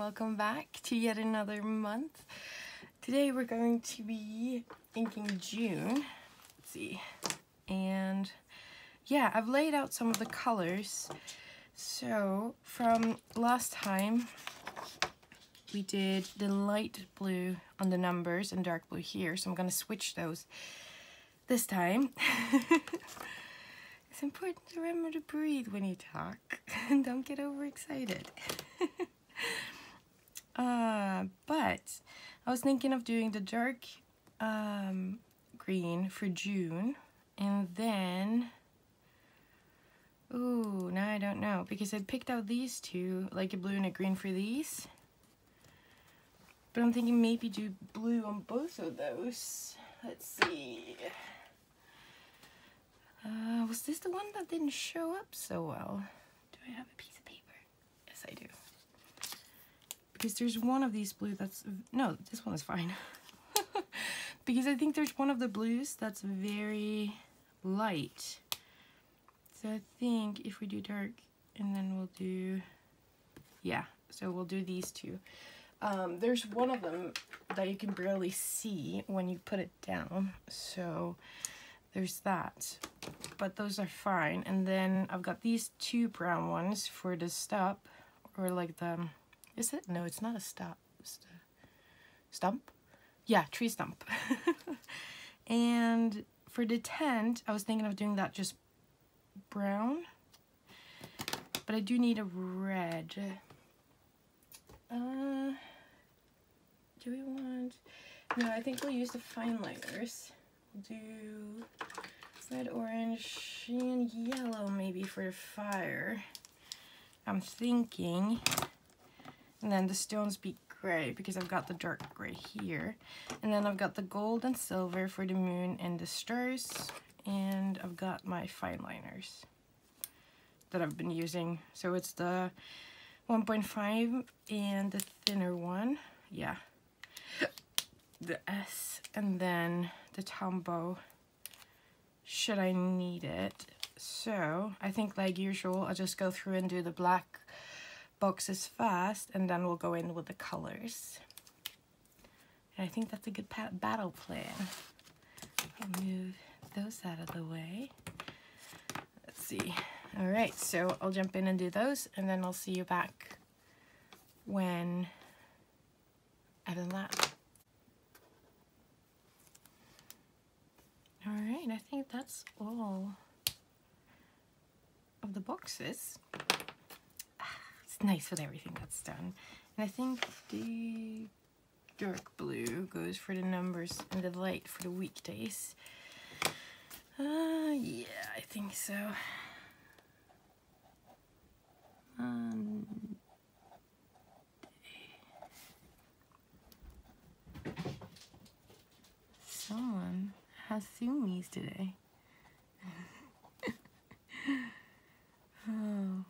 welcome back to yet another month. Today we're going to be inking June. Let's see. And yeah, I've laid out some of the colors. So from last time we did the light blue on the numbers and dark blue here, so I'm going to switch those this time. It's important to remember to breathe when you talk and don't get overexcited. But I was thinking of doing the dark green for June, and then now I don't know, because I picked out these two, like a blue and a green for these, but I'm thinking maybe do blue on both of those. Let's see. Was this the one that didn't show up so well? Do I have a piece of paper? Yes, I do. Because there's one of these blue that's... No, this one is fine. Because I think there's one of the blues that's very light. So I think if we do dark, and then we'll do... Yeah, so we'll do these two. There's one of them that you can barely see when you put it down. So... there's that, but those are fine. And then I've got these two brown ones for the stop, or like the, is it? No, it's not a stop. Stump? Yeah, tree stump. And for the tent, I was thinking of doing that just brown, but I do need a red. Do we want, no, I think we'll use the Fineliners. Do red, orange, and yellow maybe for the fire, I'm thinking. And then the stones be gray because I've got the dark gray here. And then I've got the gold and silver for the moon and the stars. And I've got my Fineliners that I've been using. So it's the 1.5 and the thinner one. Yeah. The S, and then the Tombow should I need it. So I think, like usual, I'll just go through and do the black boxes fast, and then we'll go in with the colors. And I think that's a good battle plan. I'll move those out of the way. Let's see. All right, so I'll jump in and do those, and then I'll see you back when I've done that. Alright, I think that's all of the boxes. It's nice with everything that's done. And I think the dark blue goes for the numbers and the light for the weekdays. Yeah, I think so. Someone has zoomies today. Oh.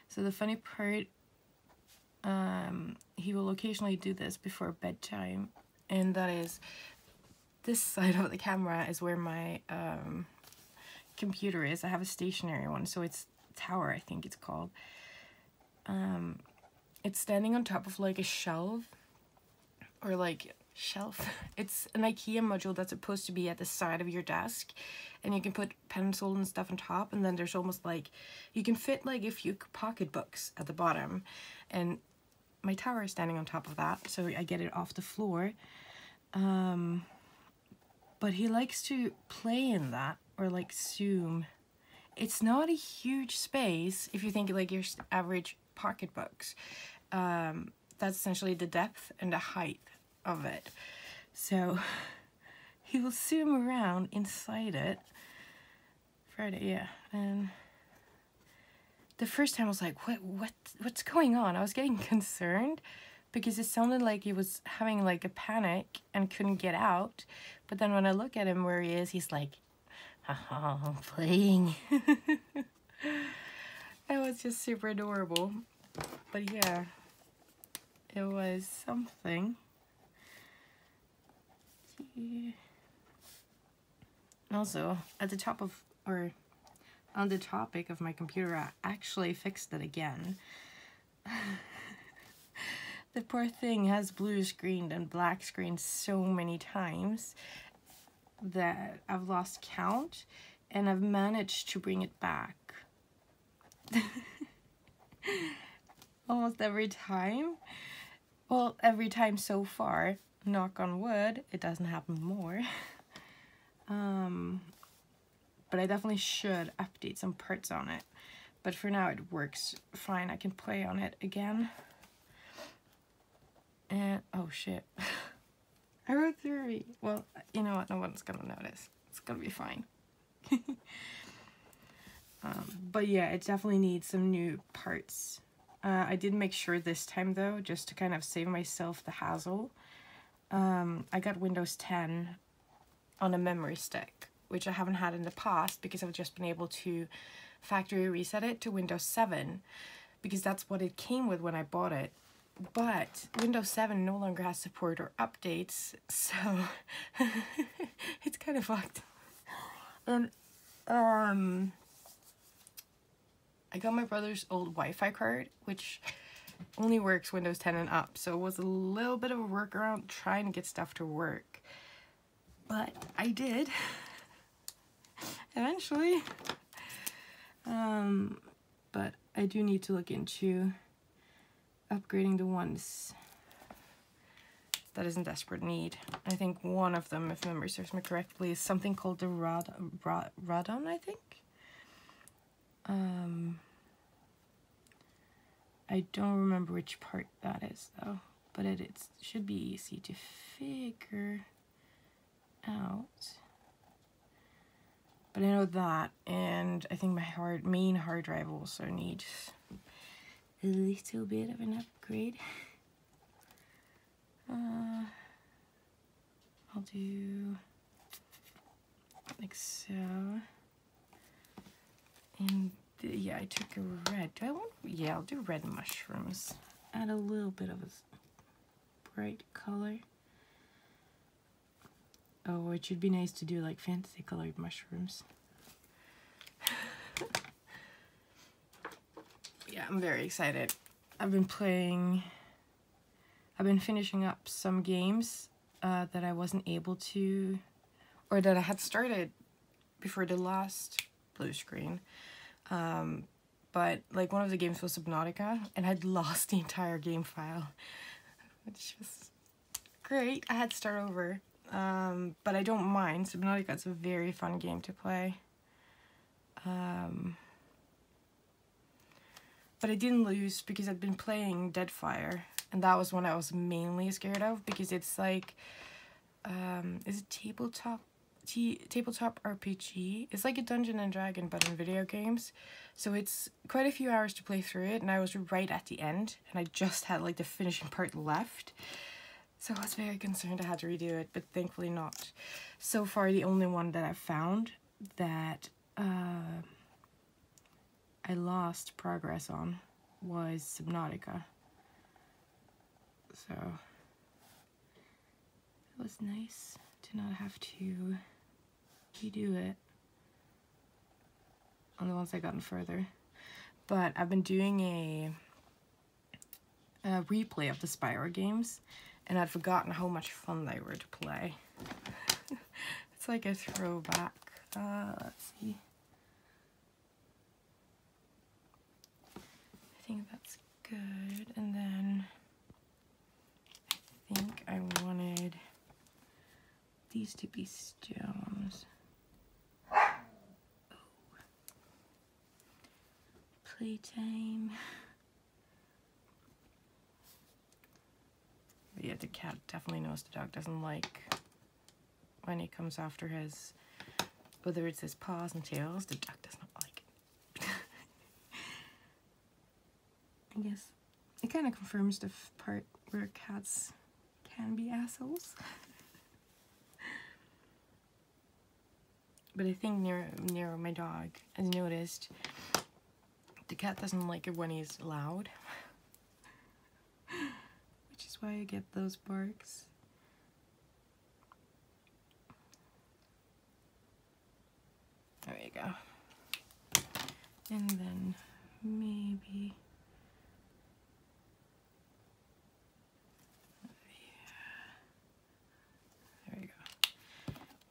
So the funny part, he will occasionally do this before bedtime, and that is this side of the camera is where my computer is. I have a stationary one, so it's tower, I think it's called. It's standing on top of like a shelf, or like shelf. It's an IKEA module that's supposed to be at the side of your desk, and you can put pencil and stuff on top, and then there's almost like you can fit like a few pocketbooks at the bottom, and my tower is standing on top of that, so I get it off the floor. But he likes to play in that, or like zoom. It's not a huge space if you think like your average pocketbooks. That's essentially the depth and the height of it. So he will zoom around inside it. Friday, yeah. And the first time I was like, what's going on? I was getting concerned because it sounded like he was having like a panic and couldn't get out. But then when I look at him where he is, he's like, haha, playing. It was just super adorable. But yeah, it was something. Also, at the top of, or on the topic of my computer, I actually fixed it again. The poor thing has blue screened and black screened so many times that I've lost count, and I've managed to bring it back almost every time. Well, every time so far, knock on wood, it doesn't happen more. But I definitely should update some parts on it. But for now it works fine. I can play on it again. And, oh shit. I wrote 3. Well, you know what? No one's gonna notice. It's gonna be fine. But yeah, it definitely needs some new parts. I did make sure this time though, just to kind of save myself the hassle. I got Windows 10 on a memory stick, which I haven't had in the past because I've just been able to factory reset it to Windows 7 because that's what it came with when I bought it. But Windows 7 no longer has support or updates, so it's kind of fucked. And I got my brother's old Wi-Fi card, which only works Windows 10 and up, so it was a little bit of a workaround trying to get stuff to work. But I did eventually. But I do need to look into upgrading the ones that is in desperate need. I think one of them, if memory serves me correctly, is something called the Radon, I think. I don't remember which part that is though, but it should be easy to figure out. But I know that, and I think my main hard drive also needs a little bit of an upgrade. I'll do like so. And yeah, I took a red. Do I want? Yeah, I'll do red mushrooms. Add a little bit of a bright color. Oh, it should be nice to do like fantasy colored mushrooms. Yeah, I'm very excited. I've been finishing up some games that I wasn't able to, or that I had started before the last blue screen. But like one of the games was Subnautica, and I'd lost the entire game file, which was great. I had to start over. But I don't mind. Subnautica is a very fun game to play. But I didn't lose because I'd been playing Deadfire, and that was one I was mainly scared of because it's like, is it tabletop RPG? It's like a Dungeon and Dragon but in video games. So it's quite a few hours to play through it, and I was right at the end, and I just had like the finishing part left. So I was very concerned I had to redo it, but thankfully not. So far, the only one that I've found that I lost progress on was Subnautica. So it was nice to not have to redo it on the ones I gotten further. But I've been doing a replay of the Spyro games, and I'd forgotten how much fun they were to play. It's like a throwback. Let's see. I think that's good. And then I think I wanted these to be stones. Oh. Playtime. But yeah, the cat definitely knows the dog doesn't like when he comes after his, whether it's his paws and tails, the dog does not like it. I guess it kind of confirms the part where cats can be assholes. But I think near my dog, as you noticed, the cat doesn't like it when he's loud. Which is why I get those barks. There you go. And then maybe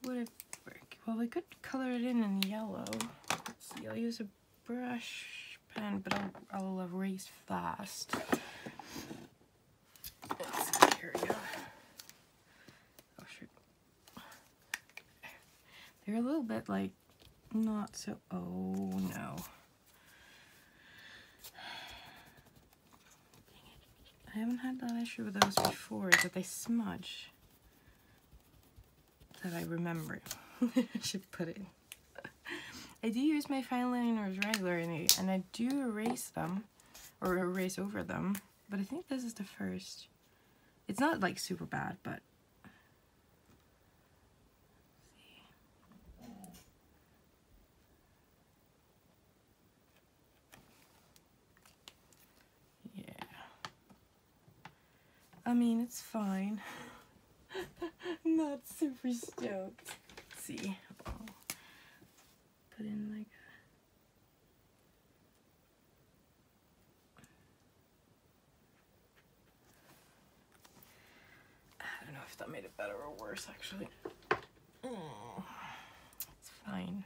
would it work? Well, I could color it in yellow. Let's see, I'll use a brush pen, but I'll erase fast. Let's see, here we go. Oh shoot. They're a little bit like not so, oh no. I haven't had that issue with those before, that they smudge. That I remember. I should put it. I do use my fine liners regularly, and I do erase them, or erase over them, but I think this is the first. It's not like super bad, but yeah. I mean, it's fine. Not super stoked. Let's see. I'll put in like I don't know if that made it better or worse actually. It's fine.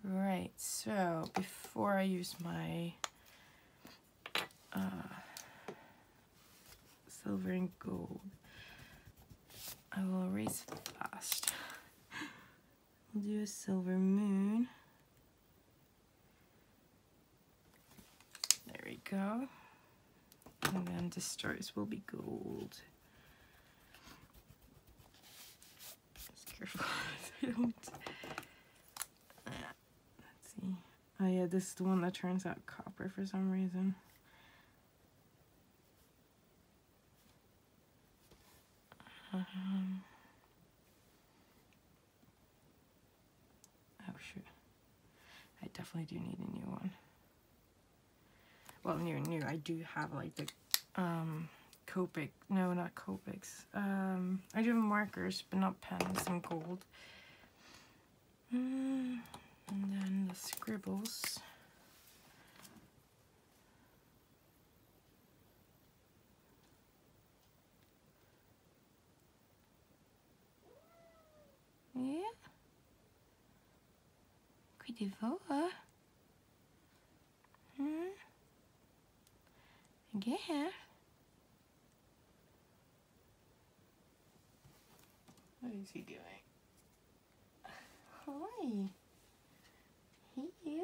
Right, so before I use my silver and gold, I will erase fast. We'll do a silver moon. There we go. And then the stars will be gold. Just careful I don't. Let's see. Oh yeah, this is the one that turns out copper for some reason. Oh shoot. I definitely do need a new one. Well, new. I do have like the Copic. No, not Copics. I do have markers, but not pens and gold. And then the scribbles. Ja. Kan det vara? Yeah. What is he doing? Hi. Hey.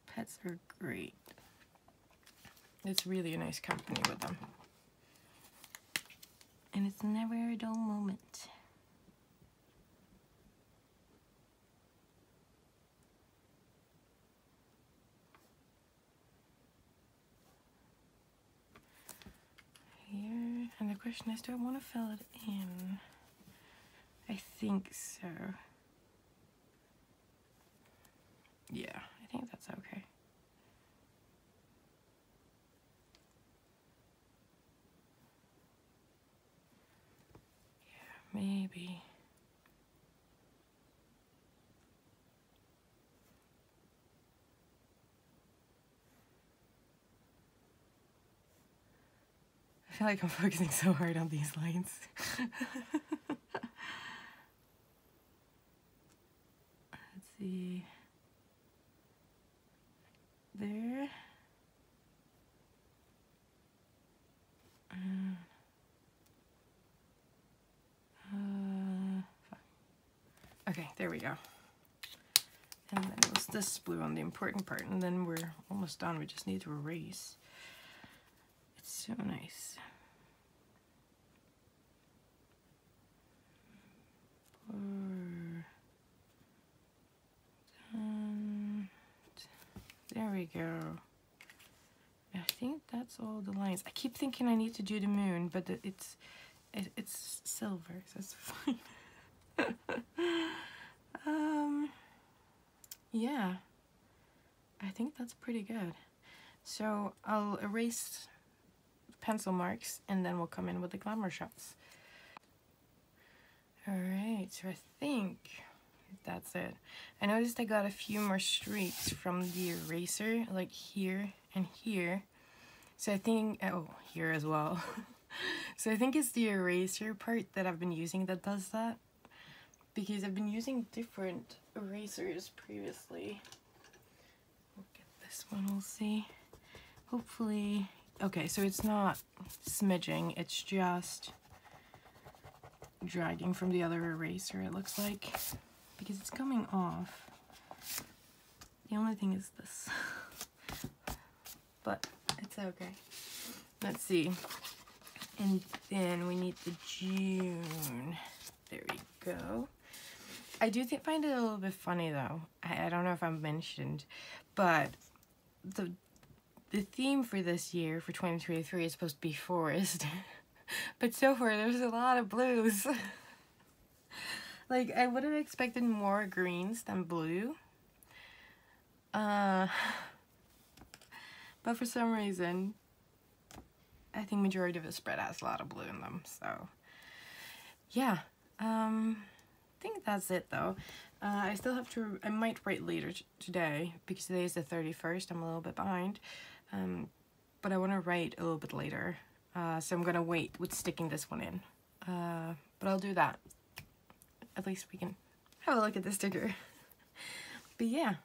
Pets are great. It's really a nice company with them. And it's never a dull moment. Here, and the question is, do I want to fill it in? I think so. Yeah, I think that's okay. Yeah, maybe. I feel like I'm focusing so hard on these lines. Let's see. There. Okay, there we go. And then it was this blue on the important part, and then we're almost done. We just need to erase. It's so nice. There we go. I think that's all the lines. I keep thinking I need to do the moon, but it's silver, so it's fine. Yeah, I think that's pretty good. So I'll erase pencil marks, and then we'll come in with the glamour shots. Alright, so I think That's it. I noticed I got a few more streaks from the eraser, like here and here. So I think, oh, here as well. So I think it's the eraser part that I've been using that does that. Because I've been using different erasers previously. We'll get this one, we'll see. Hopefully, okay, so it's not smidging, it's just dragging from the other eraser, it looks like. Because it's coming off. The only thing is this. But it's okay. Let's see. And then we need the June. There we go. I do find it a little bit funny though. I don't know if I've mentioned, but the theme for this year, for 2023, is supposed to be forest. But so far there's a lot of blues. Like, I would have expected more greens than blue. But for some reason, I think majority of the spread has a lot of blue in them, so yeah. I think that's it though. I still have to, I might write later today, because today is the 31st, I'm a little bit behind. But I want to write a little bit later, so I'm gonna wait with sticking this one in. But I'll do that. At least we can have a look at the sticker. But yeah,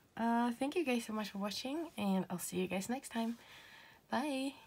thank you guys so much for watching, and I'll see you guys next time. Bye!